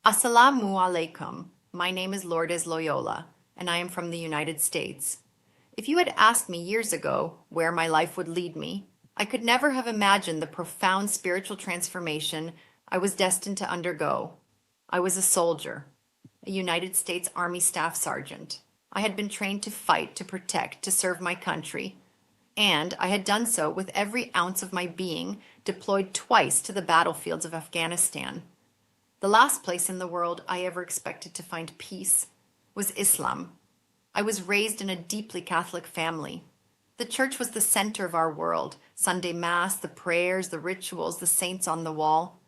Assalamu alaikum. My name is Lourdes Loyola, and I am from the United States. If you had asked me years ago where my life would lead me, I could never have imagined the profound spiritual transformation I was destined to undergo. I was a soldier, a United States Army Staff Sergeant. I had been trained to fight, to protect, to serve my country, and I had done so with every ounce of my being deployed twice to the battlefields of Afghanistan. The last place in the world I ever expected to find peace was Islam. I was raised in a deeply Catholic family. The church was the center of our world. Sunday Mass, the prayers, the rituals, the saints on the wall.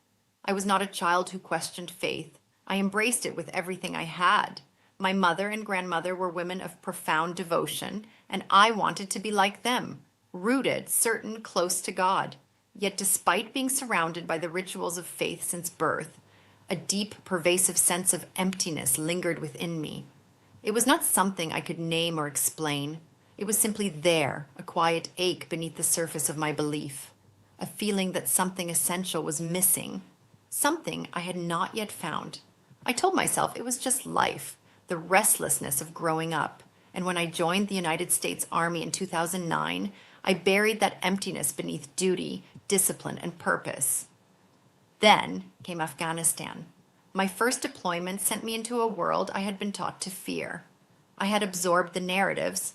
I was not a child who questioned faith. I embraced it with everything I had. My mother and grandmother were women of profound devotion, and I wanted to be like them, rooted, certain, close to God. Yet despite being surrounded by the rituals of faith since birth, a deep, pervasive sense of emptiness lingered within me. It was not something I could name or explain. It was simply there, a quiet ache beneath the surface of my belief, a feeling that something essential was missing, something I had not yet found. I told myself it was just life, the restlessness of growing up. And when I joined the United States Army in 2009, I buried that emptiness beneath duty, discipline, and purpose. Then came Afghanistan. My first deployment sent me into a world I had been taught to fear. I had absorbed the narratives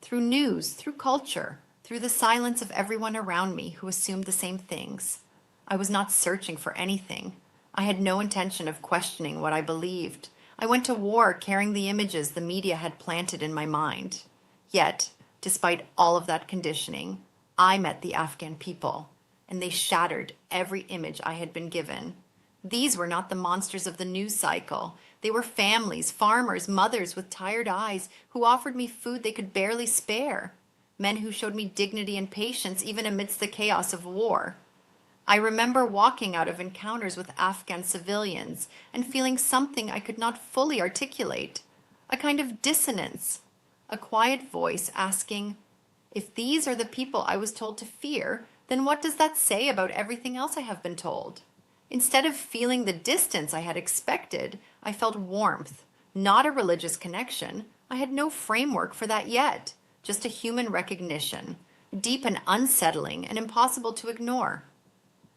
through news, through culture, through the silence of everyone around me who assumed the same things. I was not searching for anything. I had no intention of questioning what I believed. I went to war carrying the images the media had planted in my mind. Yet, despite all of that conditioning, I met the Afghan people, and they shattered every image I had been given. These were not the monsters of the news cycle. They were families, farmers, mothers with tired eyes who offered me food they could barely spare. Men who showed me dignity and patience even amidst the chaos of war. I remember walking out of encounters with Afghan civilians and feeling something I could not fully articulate, a kind of dissonance, a quiet voice asking, if these are the people I was told to fear, then what does that say about everything else I have been told? Instead of feeling the distance I had expected, I felt warmth, not a religious connection. I had no framework for that yet, just a human recognition, deep and unsettling and impossible to ignore.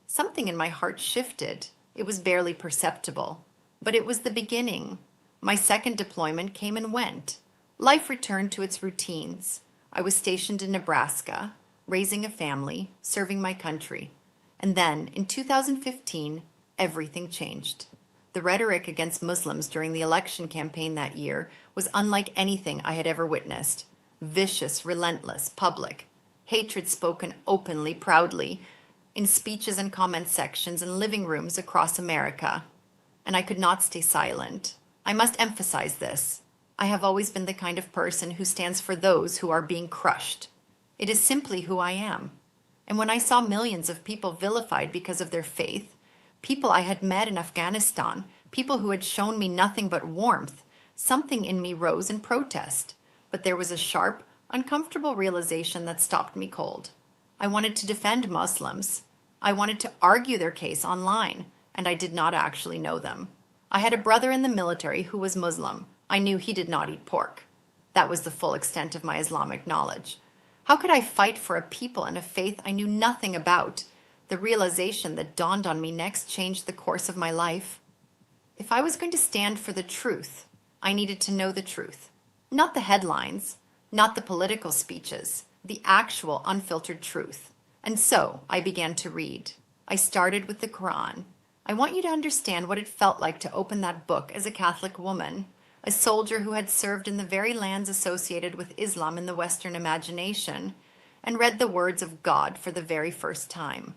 Something in my heart shifted. It was barely perceptible, but it was the beginning. My second deployment came and went. Life returned to its routines. I was stationed in Nebraska, raising a family, serving my country. And then, in 2015, everything changed. The rhetoric against Muslims during the election campaign that year was unlike anything I had ever witnessed. Vicious, relentless, public. Hatred spoken openly, proudly, in speeches and comment sections and living rooms across America. And I could not stay silent. I must emphasize this. I have always been the kind of person who stands for those who are being crushed. It is simply who I am. And when I saw millions of people vilified because of their faith, people I had met in Afghanistan, people who had shown me nothing but warmth, something in me rose in protest. But there was a sharp, uncomfortable realization that stopped me cold. I wanted to defend Muslims. I wanted to argue their case online, and I did not actually know them. I had a brother in the military who was Muslim. I knew he did not eat pork. That was the full extent of my Islamic knowledge. How could I fight for a people and a faith I knew nothing about? The realization that dawned on me next changed the course of my life. If I was going to stand for the truth, I needed to know the truth. Not the headlines, not the political speeches, the actual unfiltered truth. And so I began to read. I started with the Quran. I want you to understand what it felt like to open that book as a Catholic woman, a soldier who had served in the very lands associated with Islam in the Western imagination, and read the words of God for the very first time.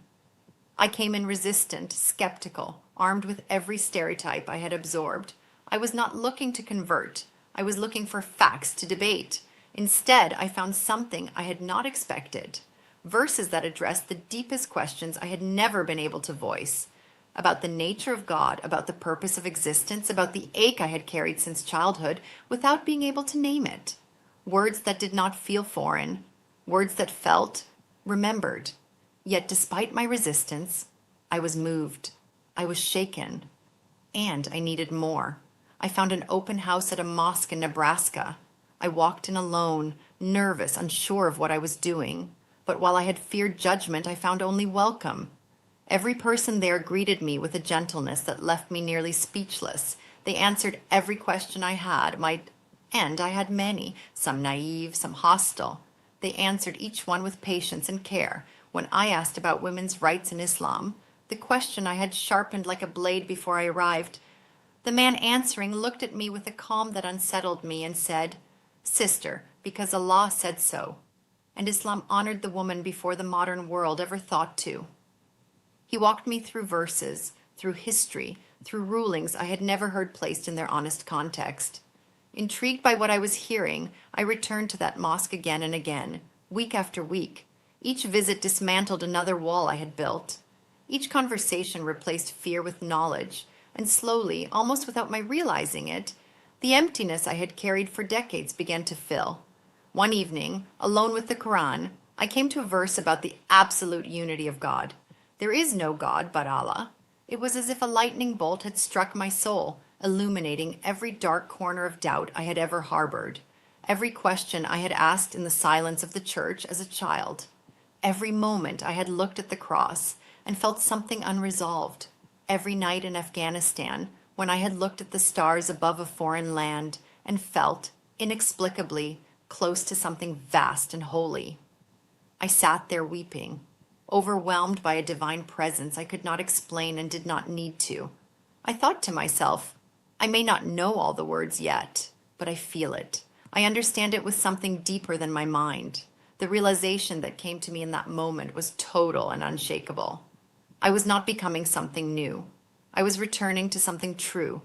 I came in resistant, skeptical, armed with every stereotype I had absorbed. I was not looking to convert. I was looking for facts to debate. Instead, I found something I had not expected. Verses that addressed the deepest questions I had never been able to voice. About the nature of God, about the purpose of existence, about the ache I had carried since childhood without being able to name it. Words that did not feel foreign. Words that felt remembered. Yet despite my resistance, I was moved. I was shaken. And I needed more. I found an open house at a mosque in Nebraska. I walked in alone, nervous, unsure of what I was doing. But while I had feared judgment, I found only welcome. Every person there greeted me with a gentleness that left me nearly speechless. They answered every question I had, and I had many, some naive, some hostile. They answered each one with patience and care. When I asked about women's rights in Islam, the question I had sharpened like a blade before I arrived, the man answering looked at me with a calm that unsettled me and said, "Sister, because Allah said so." And Islam honored the woman before the modern world ever thought to. He walked me through verses, through history, through rulings I had never heard placed in their honest context. Intrigued by what I was hearing, I returned to that mosque again and again, week after week. Each visit dismantled another wall I had built. Each conversation replaced fear with knowledge, and slowly, almost without my realizing it, the emptiness I had carried for decades began to fill. One evening, alone with the Quran, I came to a verse about the absolute unity of God. There is no God but Allah. It was as if a lightning bolt had struck my soul, illuminating every dark corner of doubt I had ever harbored, every question I had asked in the silence of the church as a child. Every moment I had looked at the cross and felt something unresolved. Every night in Afghanistan, when I had looked at the stars above a foreign land and felt, inexplicably, close to something vast and holy. I sat there weeping, overwhelmed by a divine presence I could not explain and did not need to. I thought to myself, I may not know all the words yet, but I feel it. I understand it with something deeper than my mind. The realization that came to me in that moment was total and unshakable. I was not becoming something new. I was returning to something true.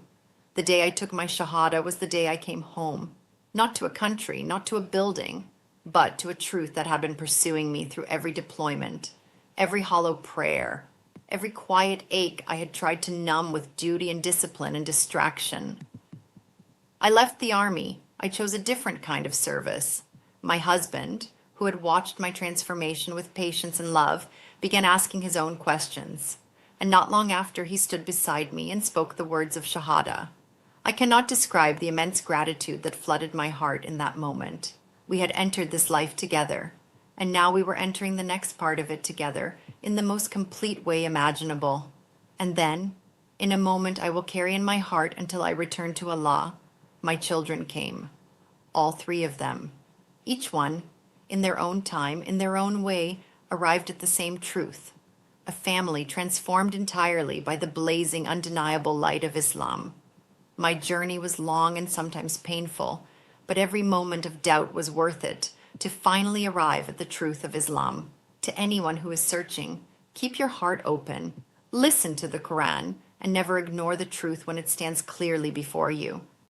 The day I took my Shahada was the day I came home. Not to a country, not to a building, but to a truth that had been pursuing me through every deployment, every hollow prayer, every quiet ache I had tried to numb with duty and discipline and distraction. I left the army. I chose a different kind of service. My husband, who had watched my transformation with patience and love, began asking his own questions. And not long after, he stood beside me and spoke the words of Shahada. I cannot describe the immense gratitude that flooded my heart in that moment. We had entered this life together, and now we were entering the next part of it together in the most complete way imaginable. And then, in a moment I will carry in my heart until I return to Allah, my children came. All three of them. Each one, in their own time, in their own way, arrived at the same truth. A family transformed entirely by the blazing, undeniable light of Islam. My journey was long and sometimes painful, but every moment of doubt was worth it to finally arrive at the truth of Islam. To anyone who is searching, keep your heart open, listen to the Quran, and never ignore the truth when it stands clearly before you.